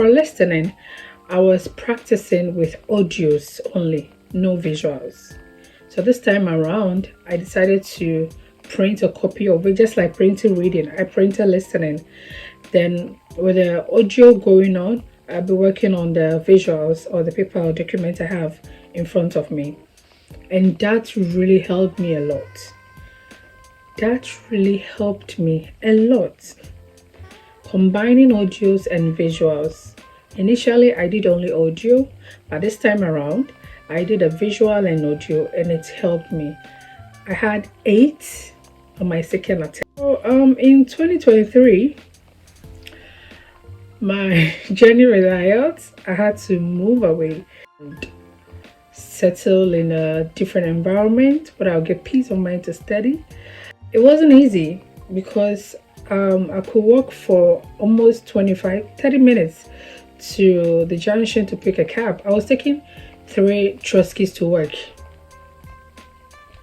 For listening, I was practicing with audios only, no visuals. So this time around, I decided to print a copy of it, just like printing reading. I printed listening. Then with the audio going on, I'll be working on the visuals or the paper or document I have in front of me. And that really helped me a lot. That really helped me a lot. Combining audios and visuals. Initially, I did only audio, but this time around, I did a visual and audio, and it helped me. I had 8 on my second attempt. So, in 2023, my journey with IELTS, I had to move away and settle in a different environment where I'll get peace of mind to study. It wasn't easy because I could walk for almost 25-30 minutes to the junction to pick a cab. I was taking 3 truskies to work.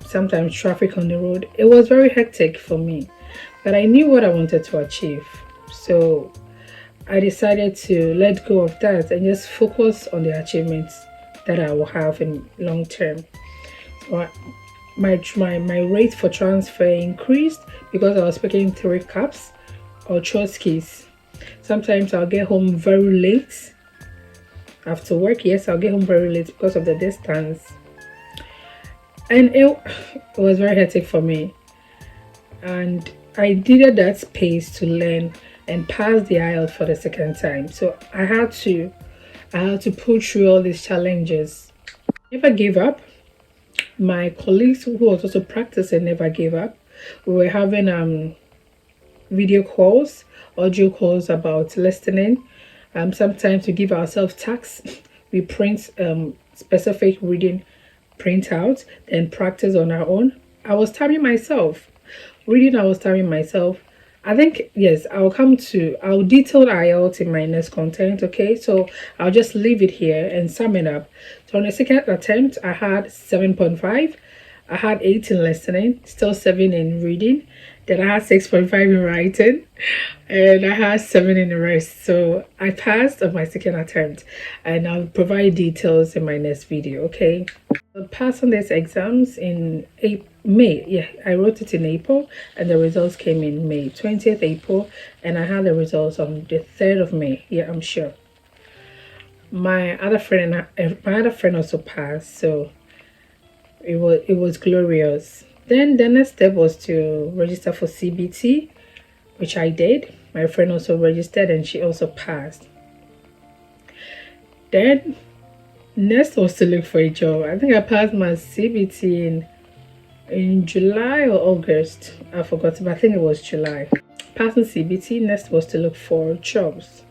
Sometimes traffic on the road. It was very hectic for me, but I knew what I wanted to achieve. So I decided to let go of that and just focus on the achievements that I will have in long term. So my rate for transfer increased because I was picking 3 cabs or truskies. Sometimes I'll get home very late after work. Yes, I'll get home very late because of the distance. And it was very hectic for me. And I needed that space to learn and pass the IELTS for the second time. So I had to push through all these challenges. Never gave up. My colleagues who was also practicing never gave up. We were having video calls, audio calls about listening. Sometimes we give ourselves tasks. We print specific reading printout and practice on our own. I was timing myself. Reading, I was timing myself. I think, yes, I'll detail IELTS in my next content, okay? So I'll just leave it here and sum it up. So on the second attempt, I had 7.5. I had 8 in listening, still 7 in reading. Then I had 6.5 in writing, and I had 7 in the rest. So I passed on my second attempt, and I'll provide details in my next video, okay? I passed on these exams in May. Yeah, I wrote it in April, and the results came in May, 20th April, and I had the results on the 3rd of May. Yeah, I'm sure. My other friend also passed, so it was glorious. Then the next step was to register for CBT, which I did. My friend also registered and she also passed. Then next was to look for a job. I think I passed my CBT in July or August. I forgot, but I think it was July. Passing CBT, next was to look for jobs.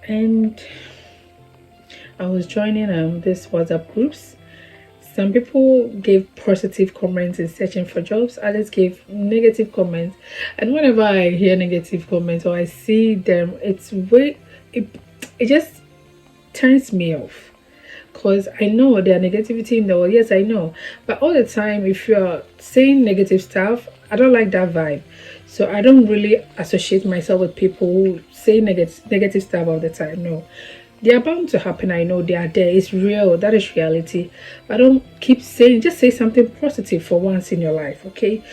And I was joining this WhatsApp groups. Some people gave positive comments in searching for jobs. Others gave negative comments. And whenever I hear negative comments or I see them, it just turns me off. Because I know there are negativity in the world. Yes, I know. But all the time, if you're saying negative stuff, I don't like that vibe. So I don't really associate myself with people who say negative stuff all the time. No. They are bound to happen. I know they are there. It's real. That is reality. But don't keep saying, just say something positive for once in your life, okay?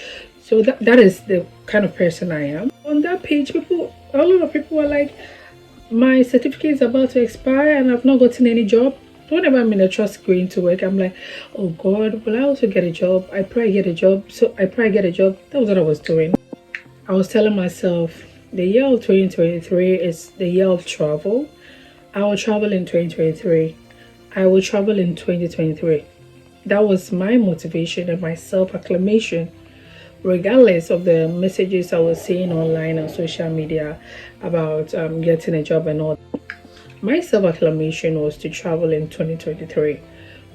So that is the kind of person I am. On that page, a lot of people are like, my certificate is about to expire and I've not gotten any job. Whenever I'm in a trust going to work, I'm like, oh God, will I also get a job? I pray I get a job. So I pray I get a job. That was what I was doing. I was telling myself, the year of 2023 is the year of travel. I will travel in 2023. I will travel in 2023. That was my motivation and my self-acclamation, regardless of the messages I was seeing online on social media about getting a job and all. My self-acclamation was to travel in 2023,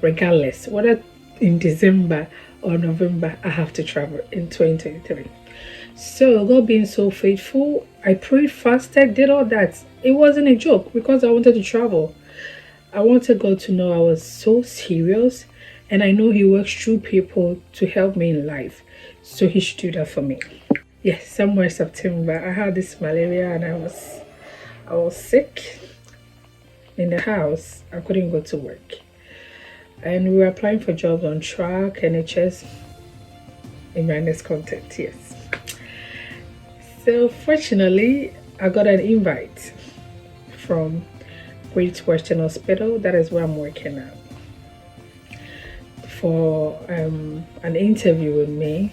regardless whether in December or November. I have to travel in 2023. So God being so faithful, I prayed, fasted, did all that. It wasn't a joke because I wanted to travel. I wanted God to know I was so serious, and I know He works through people to help me in life. So He should do that for me. Yes, somewhere September, I had this malaria and I I was sick in the house. I couldn't go to work. And we were applying for jobs on track, NHS, in minus content, yes. So fortunately, I got an invite from Great Western Hospital. That is where I'm working now. For an interview with me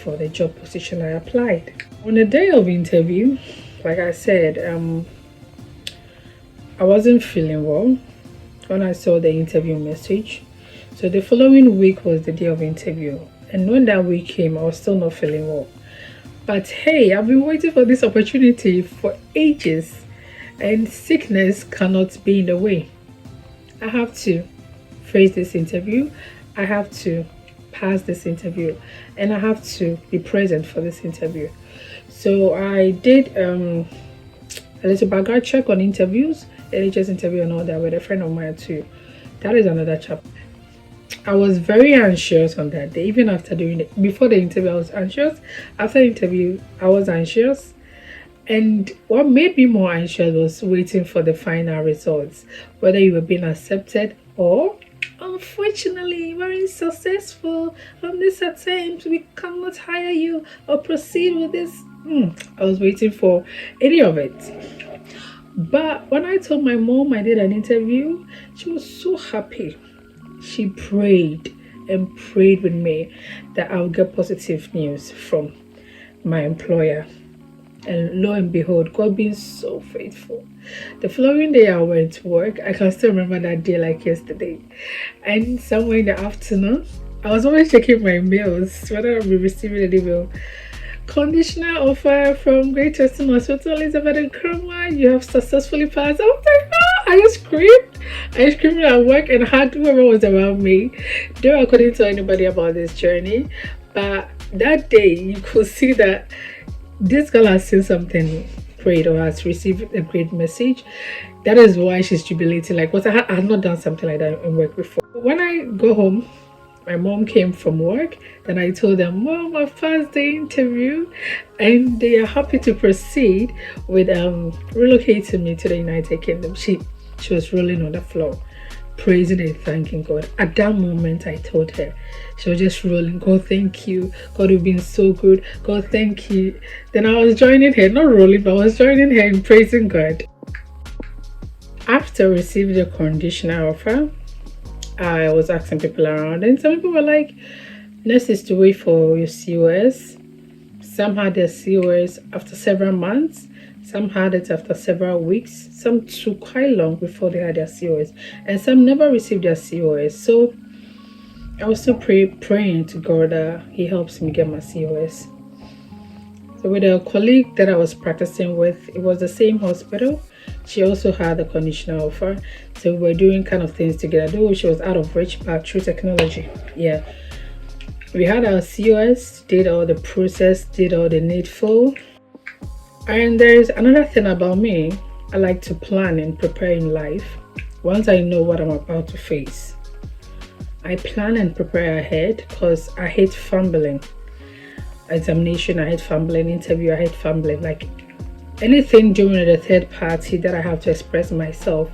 for the job position I applied. On the day of interview, like I said, I wasn't feeling well when I saw the interview message. So the following week was the day of interview. And when that week came, I was still not feeling well. But hey, I've been waiting for this opportunity for ages, and sickness cannot be in the way. I have to face this interview. I have to pass this interview, and I have to be present for this interview. So I did a little background check on interviews, NHS interview and all that with a friend of mine too. That is another chapter. I was very anxious on that day. Even after doing it, before the interview, I was anxious. After the interview, I was anxious. And what made me more anxious was waiting for the final results, whether you were being accepted or, unfortunately, you weren't successful on this attempt. We cannot hire you or proceed with this. I was waiting for any of it. But when I told my mom I did an interview, she was so happy. She prayed and prayed with me that I'll get positive news from my employer. And lo and behold, God being so faithful. The following day I went to work. I can still remember that day like yesterday. And somewhere in the afternoon, I was always checking my mails, whether I'll be receiving an email. Conditional offer from Great Western Hospital, Elizabeth and Cromwell. You have successfully passed. I was like, no, I just screamed. I screamed at work and had whoever was around me. Though I couldn't tell anybody about this journey, but that day you could see that this girl has seen something great or has received a great message. That is why she's jubilating. Like, what I had not done something like that in work before. When I go home, my mom came from work. Then I told them, Mom, I passed the interview, and they are happy to proceed with relocating me to the United Kingdom. She was rolling on the floor, praising and thanking God. At that moment, I told her, she was just rolling. God, thank you. God, you've been so good. God, thank you. Then I was joining her, not rolling, but I was joining her in praising God. After receiving the conditional offer, I was asking people around, and some people were like, next is to wait for your COS. Some had their COS after several months. Some had it after several weeks. Some took quite long before they had their COS. And some never received their COS. So I was still praying to God that He helps me get my COS. So with a colleague that I was practicing with, it was the same hospital. She also had a conditional offer. So we were doing kind of things together. Though she was out of reach, but through technology. Yeah. We had our COS, did all the process, did all the needful. And there's another thing about me. I like to plan and prepare in life. Once I know what I'm about to face, I plan and prepare ahead because I hate fumbling. Examination, I hate fumbling. Interview, I hate fumbling. Like anything during the third party that I have to express myself,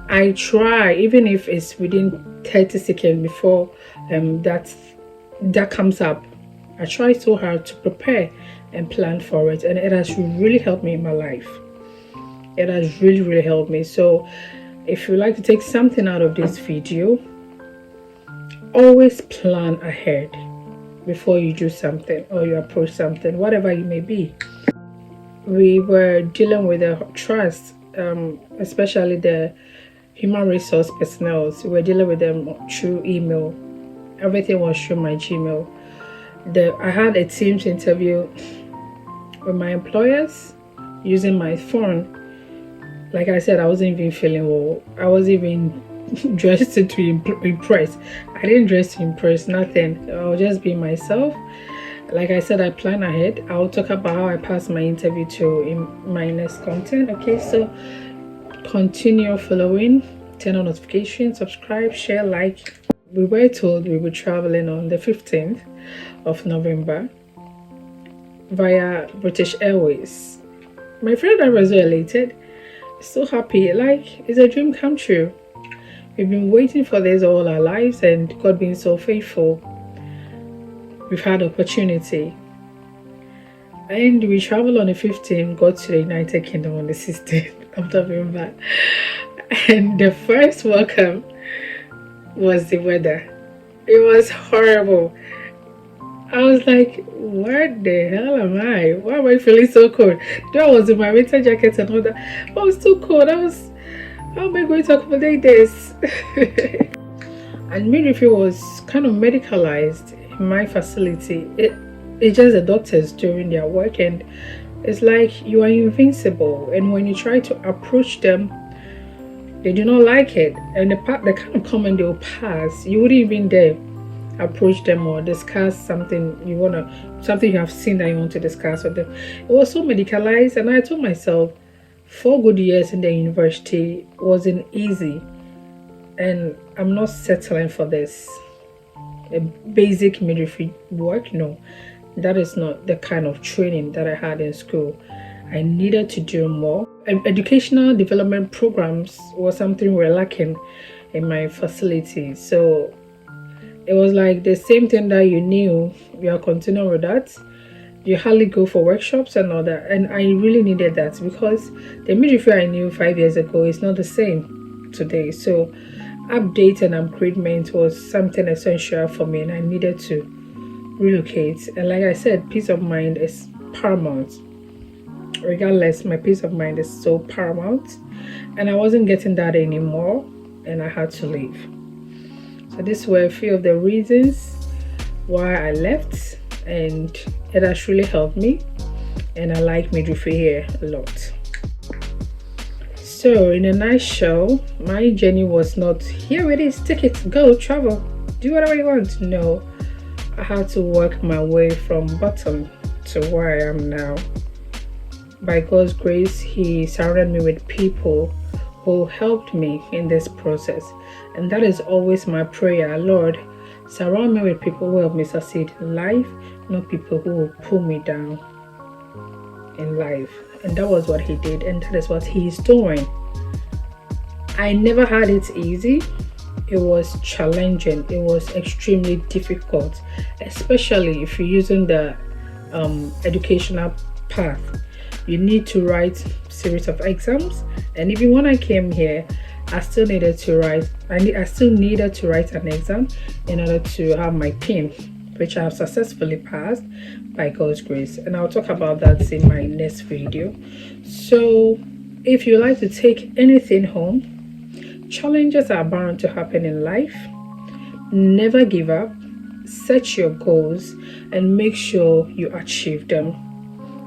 I try, even if it's within 30 seconds before that comes up. I try so hard to prepare and plan for it, and it has really helped me in my life. It has really helped me. So if you like to take something out of this video, always plan ahead before you do something or you approach something, whatever it may be. We were dealing with the trust, especially the human resource personnel. So we were dealing with them through email. Everything was through my Gmail. I had a Teams interview with my employers using my phone. Like I said, I wasn't even feeling well. I wasn't even dressed to impress. I didn't dress to impress, nothing. I was just being myself. Like I said, I plan ahead. I'll talk about how I passed my interview in my next content. Okay, so continue following, turn on notifications, subscribe, share, like. We were told we were traveling on the 15th of November via British Airways. My friend and I was so elated, so happy, like it's a dream come true. We've been waiting for this all our lives, and God being so faithful, we've had opportunity. And we traveled on the 15th, got to the United Kingdom on the 16th of November. And the first welcome was the weather. It was horrible. I was like, what the hell am I? Why am I feeling so cold? Though I was in my winter jacket and all that. I was too cold. How am I going to accommodate this? And midwifery was kind of medicalized in my facility. It's just the doctors doing their work, and it's like you are invincible. And when you try to approach them, they do not like it. And the kind of comment they'll pass, you wouldn't even dare approach them or discuss something you have seen that you want to discuss with them. It was so medicalized, and I told myself 4 good years in the university wasn't easy, and I'm not settling for this a basic midwifery work. No, that is not the kind of training that I had in school. I needed to do more. Educational development programs was something we were lacking in my facility, so it was like the same thing that you knew, you are continuing with that. You hardly go for workshops and all that. And I really needed that, because the midwifery I knew 5 years ago is not the same today. So update and upgradement was something essential for me, and I needed to relocate. And like I said, peace of mind is paramount. Regardless, my peace of mind is so paramount. And I wasn't getting that anymore, and I had to leave. So these were a few of the reasons why I left, and it has really helped me, and I like midwifery here a lot. So in a nutshell, my journey was not here it is, take it, go, travel, do whatever you want. No, I had to work my way from bottom to where I am now. By God's grace, He surrounded me with people who helped me in this process. And that is always my prayer. Lord, surround me with people who help me succeed in life, not people who will pull me down in life. And that was what He did, and that is what He is doing. I never had it easy. It was challenging. It was extremely difficult, especially if you're using the educational path. You need to write a series of exams, and even when I came here, I still needed to write an exam in order to have my PIN, which I have successfully passed by God's grace, and I'll talk about that in my next video. So if you like to take anything home, challenges are bound to happen in life. Never give up. Set your goals and make sure you achieve them.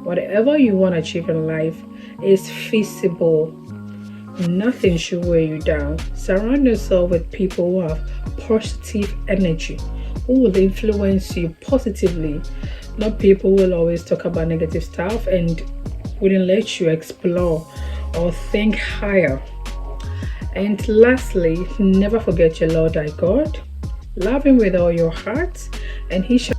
Whatever you want to achieve in life is feasible. Nothing should weigh you down. Surround yourself with people who have positive energy, who will influence you positively, not people who will always talk about negative stuff and wouldn't let you explore or think higher. And lastly, never forget your Lord thy God. Love Him with all your heart, and He shall